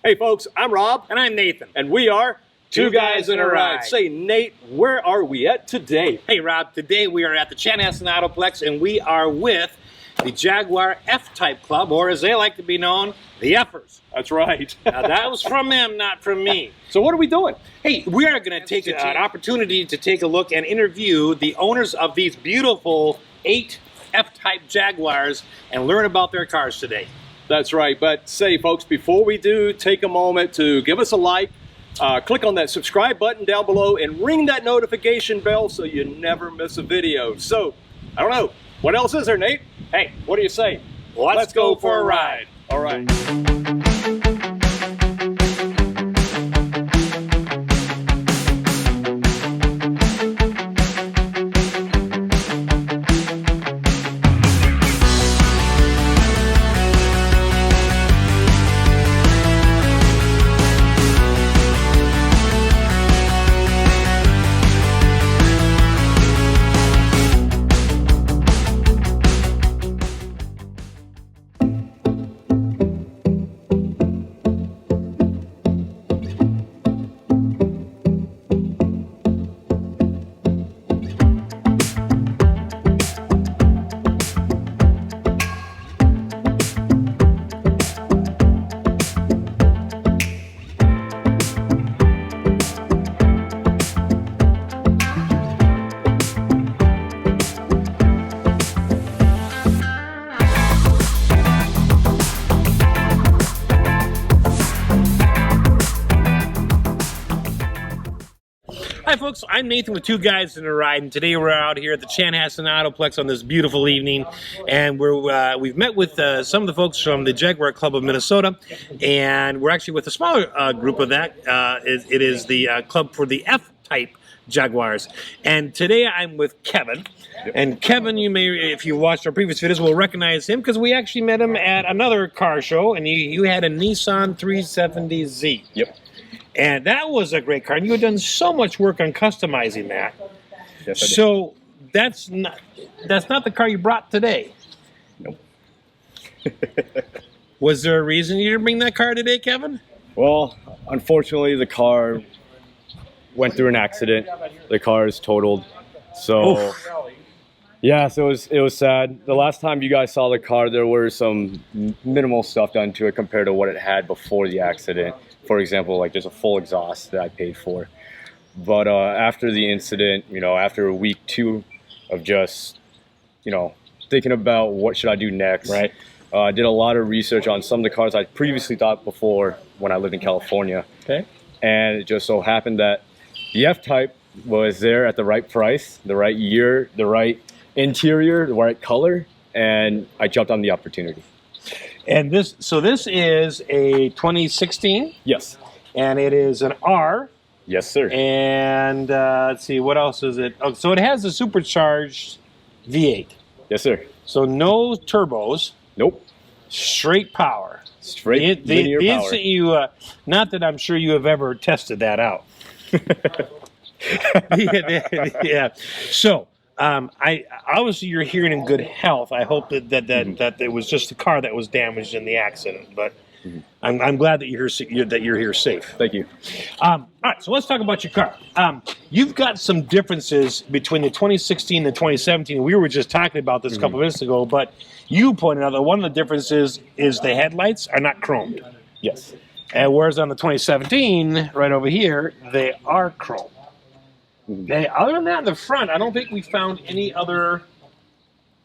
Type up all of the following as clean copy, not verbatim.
Hey folks, I'm Rob. And I'm Nathan. And we are Two Guys in a Ride. Say, Nate, where are we at today? Hey Rob, today we are at the Chanhassen Autoplex and we are with the Jaguar F-Type Club, or as they like to be known, the F'ers. That's right. Now that was from them, not from me. So what are we doing? Hey, we are going to take an opportunity to take a look and interview the owners of these beautiful 8 F-Type Jaguars and learn about their cars today. That's right. But say, folks, before we do, take a moment to give us a like, click on that subscribe button down below, and ring that notification bell so you never miss a video. So, I don't know. What else is there, Nate? Hey, what do you say? Let's go for a ride. All right. Hi folks, I'm Nathan with Two Guys in a Ride, and today we're out here at the Chanhassen Autoplex on this beautiful evening, and we've met with some of the folks from the Jaguar Club of Minnesota, and we're actually with a smaller group of that. It is the club for the F-Type Jaguars, and today I'm with Kevin. And Kevin, you may, if you watched our previous videos, will recognize him because we actually met him at another car show, and you had a Nissan 370Z. Yep. And that was a great car, and you had done so much work on customizing that. Yes, I did. So that's not the car you brought today. Nope. Was there a reason you didn't bring that car today, Kevin? Well, unfortunately, the car went through an accident. The car is totaled. So, Oof. yeah, so it was sad. The last time you guys saw the car, there were some minimal stuff done to it compared to what it had before the accident. For example, like there's a full exhaust that I paid for. But after the incident, after week 2 of just, thinking about what should I do next, Right. I did a lot of research on some of the cars I previously thought before when I lived in California. Okay. And it just so happened that the F-Type was there at the right price, the right year, the right interior, the right color, and I jumped on the opportunity. And this is a 2016, Yes. and it is an R. Yes, sir. And let's see, what else is it? Oh, so it has a supercharged V8. Yes, sir. So no turbos, Nope. straight power. Straight linear the power. instant you, not that I'm sure you have ever tested that out. Yeah. So, I obviously you're here in good health. I hope that it was just the car that was damaged in the accident. But I'm glad that you're here safe. Thank you. All right, so let's talk about your car. You've got some differences between the 2016 and the 2017. We were just talking about this a couple minutes ago, but you pointed out that one of the differences is the headlights are not chromed. Yes. And whereas on the 2017, right over here, they are chrome. Other than that, in the front, I don't think we found any other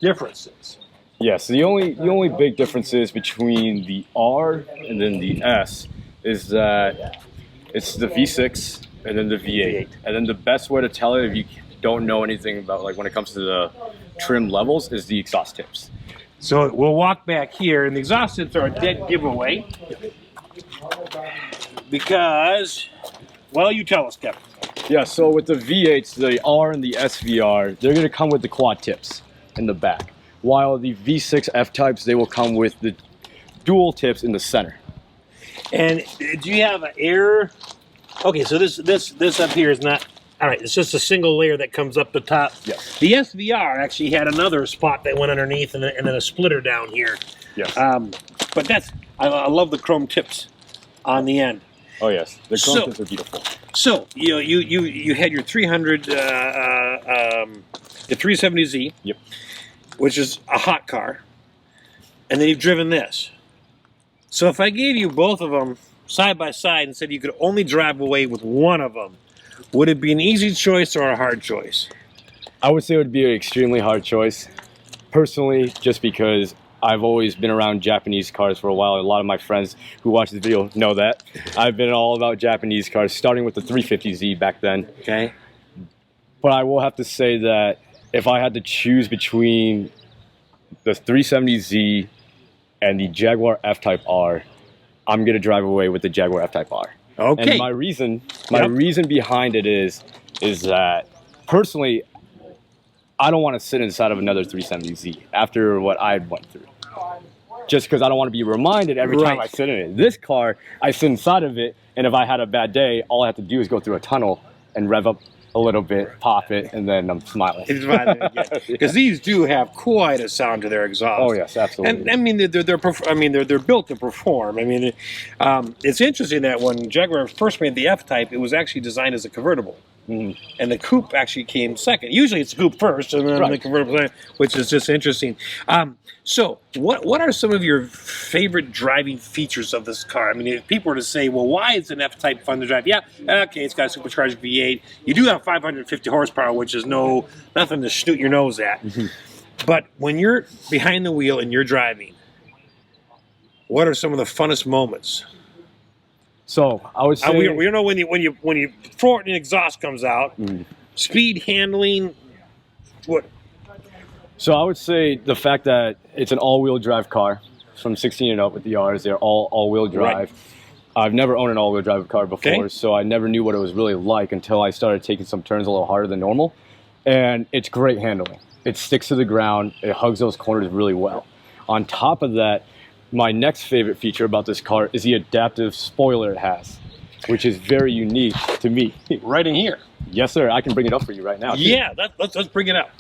differences. Yes. The only big differences between the R and then the S is that it's the V6 and then the V8. And then the best way to tell it if you don't know anything about when it comes to the trim levels is the exhaust tips. So we'll walk back here, and the exhaust tips are a dead giveaway because, well, you tell us, Kevin. Yeah, so with the V8s, the R and the SVR, they're going to come with the quad tips in the back. While the V6 F-Types, they will come with the dual tips in the center. And do you have an air? Okay, so this up here is not, all right, it's just a single layer that comes up the top. Yes. The SVR actually had another spot that went underneath and then a splitter down here. Yes. But I love the chrome tips. on the end. Oh yes, the contents are beautiful. So you had your 300, the 370Z. Yep. Which is a hot car, and then you've driven this. So if I gave you both of them side by side and said you could only drive away with one of them, would it be an easy choice or a hard choice? I would say it would be an extremely hard choice. Personally, just because I've always been around Japanese cars for a while. A lot of my friends who watch this video know that. I've been all about Japanese cars, starting with the 350Z back then. Okay. But I will have to say that if I had to choose between the 370Z and the Jaguar F-Type R, I'm going to drive away with the Jaguar F-Type R. Okay. And my reason behind it is that personally, I don't want to sit inside of another 370Z after what I went through. Just because I don't want to be reminded every time I sit in it. This car, I sit inside of it, and if I had a bad day, all I have to do is go through a tunnel and rev up a little bit, pop it, and then I'm smiling. Because these do have quite a sound to their exhaust. Oh yes, absolutely. And I mean, they're built to perform. I mean, it's interesting that when Jaguar first made the F-Type, it was actually designed as a convertible. And the coupe actually came second. Usually it's the coupe first, and then the convertible, which is just interesting. So, what are some of your favorite driving features of this car? I mean, if people were to say, well, why is an F-Type fun to drive? Yeah, okay, it's got a supercharged V8. You do have 550 horsepower, which is nothing to snoot your nose at. But when you're behind the wheel and you're driving, what are some of the funnest moments? So I would say we know when you throw it and the exhaust comes out, speed handling, what? So I would say the fact that it's an all-wheel drive car from 16 and up with the Rs, they're all-wheel drive. Right. I've never owned an all-wheel drive car before, so I never knew what it was really like until I started taking some turns a little harder than normal. And it's great handling. It sticks to the ground. It hugs those corners really well. On top of that, my next favorite feature about this car is the adaptive spoiler it has, which is very unique to me. Right in here. Yes, sir. I can bring it up for you right now. Yeah, let's bring it up.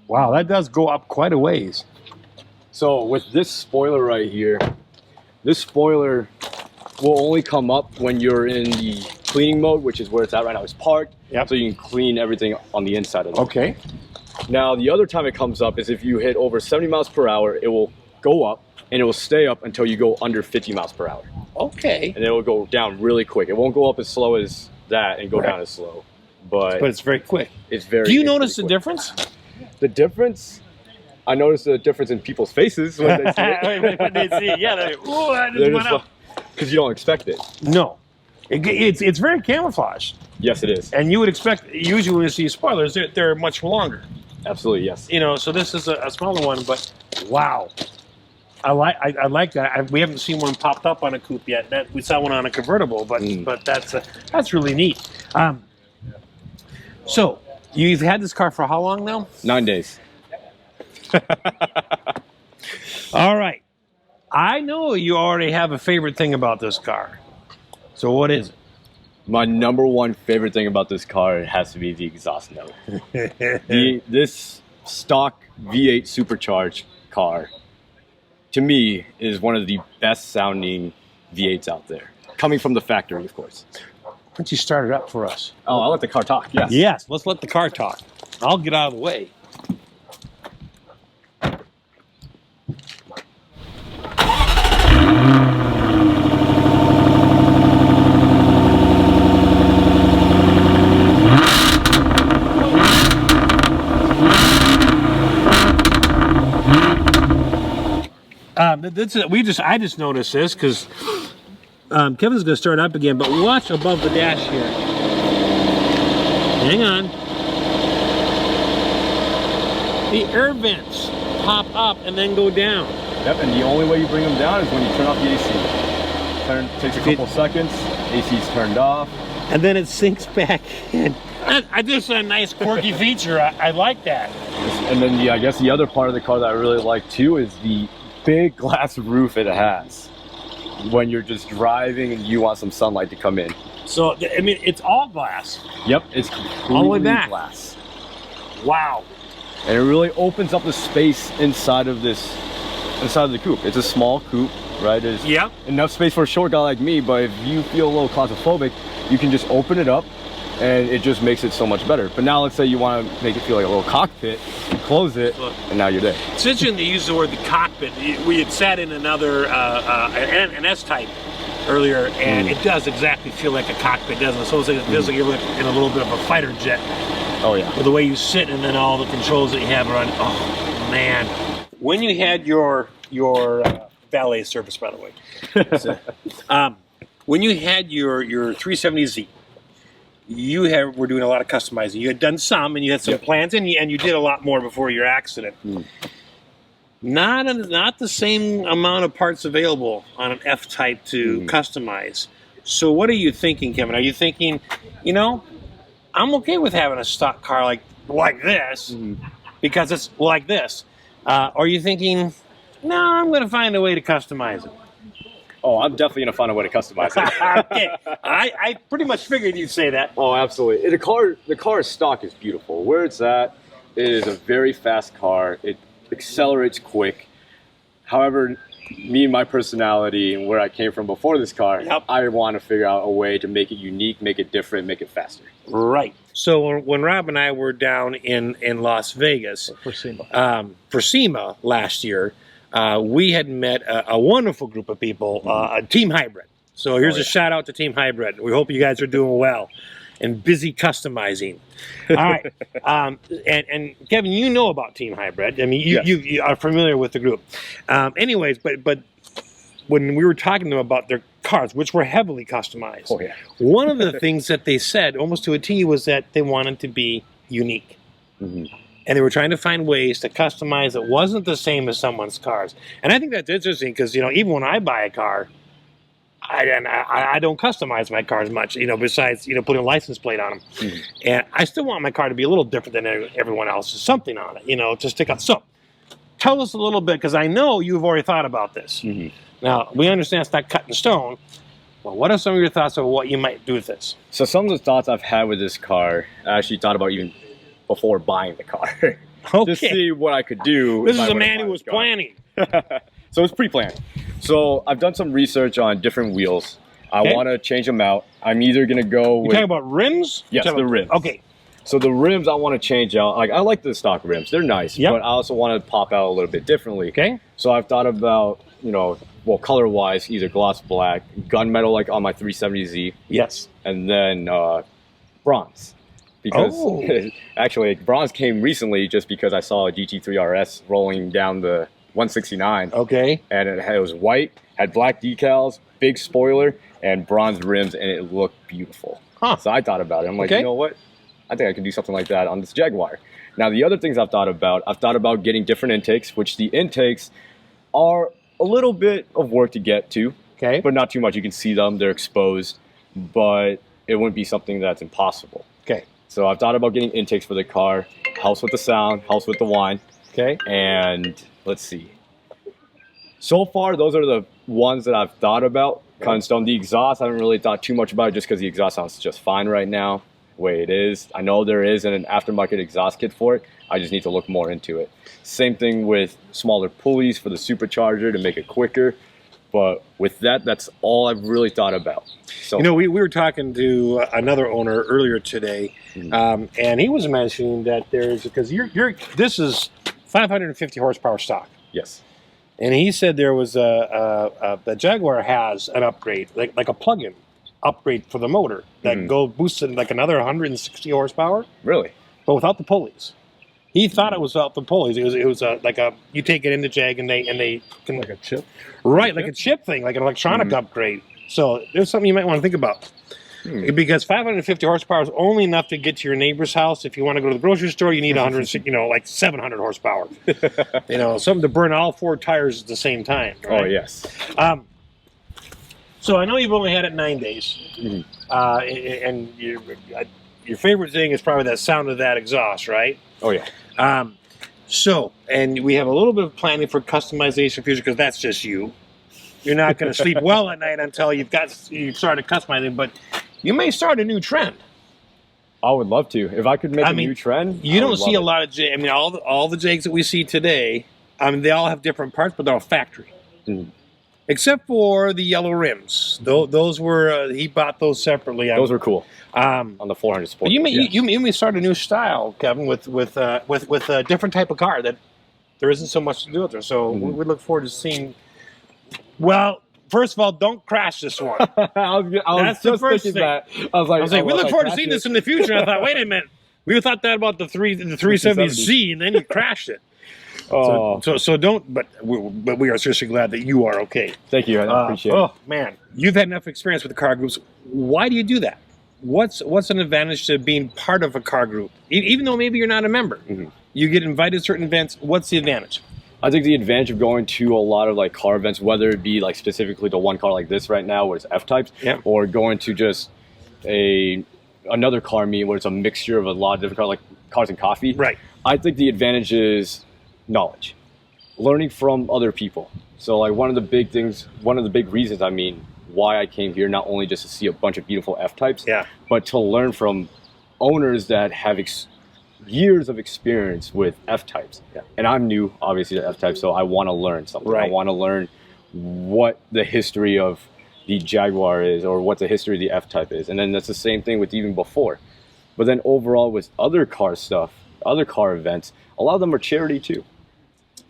Wow, that does go up quite a ways. So with this spoiler right here, this spoiler will only come up when you're in the cleaning mode, which is where it's at right now. It's parked, so you can clean everything on the inside of it. Okay. Now, the other time it comes up is if you hit over 70 miles per hour, it will go up, and it will stay up until you go under 50 miles per hour. Okay. And it will go down really quick. It won't go up as slow as that and go down as slow. But it's very quick. It's very Do you notice the difference? The difference? I noticed the difference in people's faces when they see it. When they see it, yeah, they're like, ooh, that just went up. Because you don't expect it. No. It's very camouflaged. Yes, it is. And you would expect, usually when you see spoilers, they're much longer. Absolutely, yes. You know, so this is a smaller one, but wow. I like that. We haven't seen one popped up on a coupe yet. We saw one on a convertible, but that's really neat. So, you've had this car for how long now? 9 days. All right. I know you already have a favorite thing about this car. So what is it? My number one favorite thing about this car has to be the exhaust note. This stock V8 supercharged car, to me, is one of the best sounding V8s out there. Coming from the factory, of course. Why don't you start it up for us? Oh, I'll let the car talk, yes. Yes, let's let the car talk. I'll get out of the way. I just noticed this because Kevin's going to start up again, but watch above the dash here. Hang on. The air vents pop up and then go down. Yep, and the only way you bring them down is when you turn off the AC. Takes a couple seconds, AC's turned off. And then it sinks back in. This is a nice quirky feature. I like that. And then I guess the other part of the car that I really like too is the big glass roof it has when you're just driving and you want some sunlight to come in. So, I mean, it's all glass. Yep, it's completely all the way back. Glass. Wow. And it really opens up the space inside of this inside of the coupe. It's a small coupe, right? There's enough space for a short guy like me, but if you feel a little claustrophobic, you can just open it up and it just makes it so much better. But now let's say you want to make it feel like a little cockpit, you close it, and now you're there. It's interesting to use the word the cockpit. We had sat in another, an S-Type earlier, and it does exactly feel like a cockpit, doesn't it? So it feels like you're in a little bit of a fighter jet. Oh yeah. With the way you sit and then all the controls that you have around. Oh man. When you had your valet service, by the way, when you had your 370Z, you were doing a lot of customizing. You had done some, and you had some plans, and you did a lot more before your accident. Not the same amount of parts available on an F-Type to customize. So what are you thinking, Kevin? Are you thinking, you know, I'm okay with having a stock car like this because it's like this? Are you thinking, no, I'm going to find a way to customize it? Oh, I'm definitely going to find a way to customize it. Okay. I pretty much figured you'd say that. Oh, absolutely. The car's stock is beautiful. Where it's at, it is a very fast car. It accelerates quick. However, me and my personality and where I came from before this car, I want to figure out a way to make it unique, make it different, make it faster. Right. So when Rob and I were down in Las Vegas for SEMA last year, we had met a wonderful group of people, a Team Hybrid. So here's a shout out to Team Hybrid. We hope you guys are doing well and busy customizing. All right. And Kevin, you know about Team Hybrid. I mean, you are familiar with the group. Anyways, but when we were talking to them about their cars, which were heavily customized, one of the things that they said, almost to a T, was that they wanted to be unique. And they were trying to find ways to customize that wasn't the same as someone's cars. And I think that's interesting because, you know, even when I buy a car, I don't customize my cars much, you know, besides, you know, putting a license plate on them. And I still want my car to be a little different than everyone else's, something on it, you know, to stick out. So tell us a little bit, because I know you've already thought about this. Now, we understand it's not cut in stone. Well, what are some of your thoughts on what you might do with this? So some of the thoughts I've had with this car, I actually thought about even before buying the car. To see what I could do. This is a man who was planning. So it's pre-planned. So I've done some research on different wheels. I want to change them out. I'm either going to go with... You're talking about rims? Yes, the rims. Okay. So the rims I want to change out. Like, I like the stock rims. They're nice. But I also want to pop out a little bit differently. Okay. So I've thought about, you know, well, color-wise, either gloss black, gunmetal like on my 370Z. Yes. And then bronze. Because actually, bronze came recently just because I saw a GT3 RS rolling down the 169. Okay. And it was white, had black decals, big spoiler, and bronze rims, and it looked beautiful. So I thought about it. I'm like, you know what? I think I can do something like that on this Jaguar. Now, the other things I've thought about getting different intakes, which the intakes are a little bit of work to get to. Okay. But not too much. You can see them. They're exposed. But it wouldn't be something that's impossible. Okay. So I've thought about getting intakes for the car. Helps with the sound. Helps with the whine. Okay. And let's see. So far, those are the ones that I've thought about. Cut in stone. The exhaust, I haven't really thought too much about it just because the exhaust sounds just fine right now, the way it is. I know there is an aftermarket exhaust kit for it. I just need to look more into it. Same thing with smaller pulleys for the supercharger to make it quicker. But with that, that's all I've really thought about. So, you know, we were talking to another owner earlier today, and he was mentioning that there's, because this is 550 horsepower stock. Yes. And he said there was the Jaguar has an upgrade, like a plug-in upgrade for the motor that boosted like another 160 horsepower. Really? But without the pulleys. He thought it was without the pulleys. It was like a, you take it into Jag and they can, like a chip. Right, like a chip thing, like an electronic upgrade. So there's something you might want to think about. Because 550 horsepower is only enough to get to your neighbor's house. If you want to go to the grocery store, you need 160, you know, like 700 horsepower. You know, something to burn all four tires at the same time. Right? Oh, yes. So I know you've only had it 9 days. And your favorite thing is probably that sound of that exhaust, right? Oh, yeah. So, and we have a little bit of planning for customization future because that's just you. You're not going to sleep well at night until you've started customizing, but you may start a new trend. I would love to. If I could make a new trend, you don't see a lot of all the Jags that we see today They all have different parts, but they're all factory. Mhm. Except for the yellow rims. Those were, he bought those separately. Those were cool Um, on the 400 Sport. But you may start a new style, Kevin, with a different type of car that there isn't so much to do with there. So we look forward to seeing. Well, first of all, don't crash this one. I was That's the just first thinking thing. that. I was like, We look forward to crash seeing it? this in the future. And I thought, wait a minute, we thought that about the 370Z, and then you crashed it. Oh, So don't. But we are seriously glad that you are okay. thank you. I appreciate it. Oh man, you've had enough experience with the car groups. Why do you do that? What's an advantage to being part of a car group, even though maybe you're not a member? Mm-hmm. You get invited to certain events. What's the advantage? I think the advantage of going to a lot of like car events, whether it be like specifically to one car like this right now, where it's F types, or going to just another car meet where it's a mixture of a lot of different cars, like cars and coffee. Right. I think the advantage is knowledge, learning from other people. So like one of the big reasons, why I came here, not only just to see a bunch of beautiful F types, but to learn from owners that have years of experience with F types. And I'm new, obviously, to F types, so I want to learn something. Right. I want to learn what the history of the Jaguar is, or what the history of the F type is. And then that's the same thing with even before. But then overall with other car stuff, other car events, a lot of them are charity too.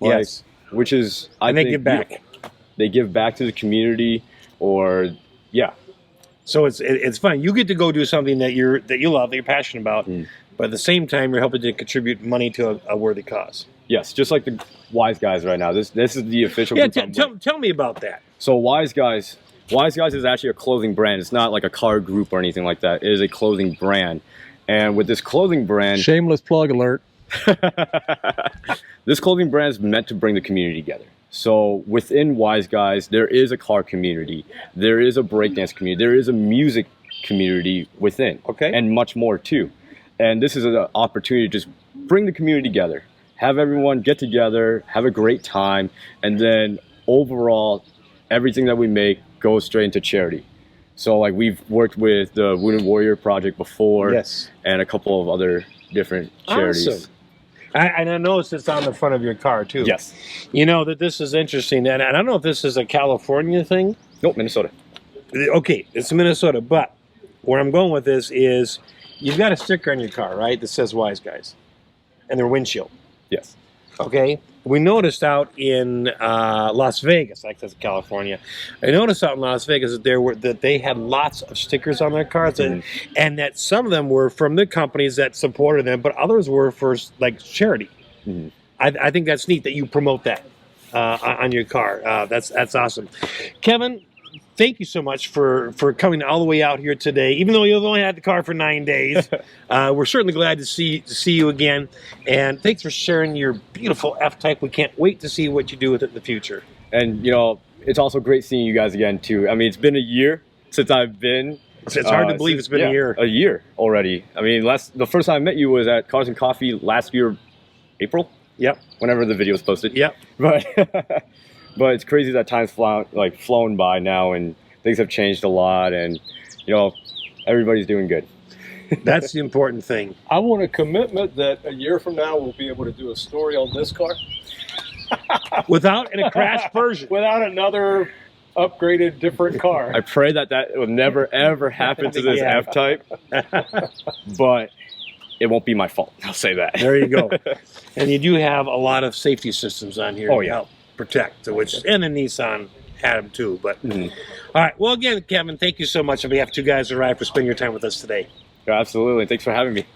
Like, Yes. Which is, And they give back. They give back to the community, So it's fun. You get to go do something that you love, that you're passionate about, but at the same time, you're helping to contribute money to a worthy cause. Yes, just like the Wise Guys right now. This is the official. Yeah, tell me about that. So Wise Guys is actually a clothing brand. It's not like a car group or anything like that. It is a clothing brand. And with this clothing brand... Shameless plug alert. This clothing brand is meant to bring the community together. So within Wise Guys, there is a car community. There is a breakdance community. There is a music community within. Okay. And much more too. And this is an opportunity to just bring the community together. Have everyone get together, have a great time, and then overall, everything that we make goes straight into charity. So like we've worked with the Wounded Warrior Project before, and a couple of other different charities. Awesome. And I noticed it's on the front of your car too. Yes. You know that this is interesting, and I don't know if this is a California thing. Nope, Minnesota. Okay, it's Minnesota, but where I'm going with this is you've got a sticker on your car, right, that says Wise Guys, and their windshield. Yes. Okay. We noticed out in Las Vegas, like that's California. I noticed out in Las Vegas that they had lots of stickers on their cars, and that some of them were from the companies that supported them, but others were for like charity. I think that's neat that you promote that on your car. That's awesome, Kevin. Thank you so much for coming all the way out here today. Even though you've only had the car for 9 days, we're certainly glad to see you again. And thanks for sharing your beautiful F-Type. We can't wait to see what you do with it in the future. And, you know, it's also great seeing you guys again, too. I mean, it's been a year since I've been. It's hard to believe it's been a year. A year already. I mean, the first time I met you was at Cars and Coffee last year, April? Yep. Whenever the video was posted. Yep. But it's crazy that time's flown by now, and things have changed a lot, and you know, everybody's doing good. That's the important thing. I want a commitment that a year from now we'll be able to do a story on this car. Without a crash version. Without another upgraded, different car. I pray that will never, ever happen to this F-Type, but it won't be my fault. I'll say that. There you go. And you do have a lot of safety systems on here to help protect, and the Nissan had them too. But all right. Well, again, Kevin, thank you so much on behalf of Two Guys to Ride for spending your time with us today. Absolutely. Thanks for having me.